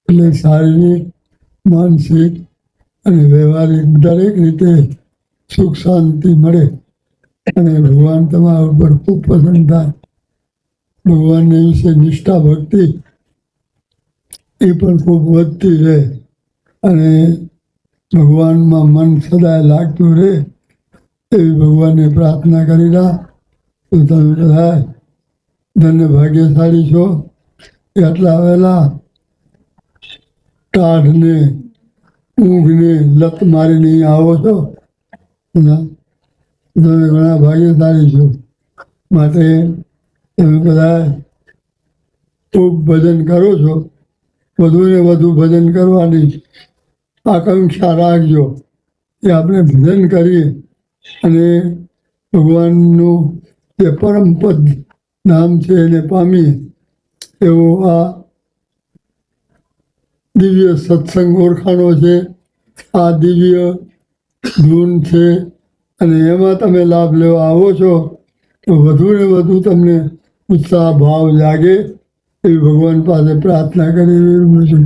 એટલે શારીરિક, માનસિક અને વ્યવહારિક દરેક રીતે સુખ શાંતિ મળે અને ભગવાન તમારા ઉપર ખૂબ પસંદ થાય. ભગવાનને વિશે નિષ્ઠા ભક્તિ એ પણ ખૂબ વધતી રહે અને ભગવાનમાં મન સદાય લાગતું રહે એવી ભગવાનને પ્રાર્થના કરી રહ્યા. તો તમે બધા ધન્ય ભાગ્યશાળી છો. એટલા વહેલા ટાઢને ઊંઘને લત મારીને આવો છો. તમે ઘણા ભાગ્યશાળી છો. માટે તમે બધા ખૂબ ભજન કરો છો. વધુ ને વધુ ભજન કરવાની આકાંક્ષા રાખજો કે આપણે ભજન કરીએ અને ભગવાનનું જે પરમ પદ નામ છે એને પામીએ એવો આ દિવ્ય સત્સંગ ઓળખાણો છે. આ દિવ્ય ધૂન છે અને એમાં તમે લાભ લેવા આવો છો તો વધુ ને વધુ તમને ઉત્સાહ ભાવ જાગે એવી ભગવાન પાસે પ્રાર્થના કરી.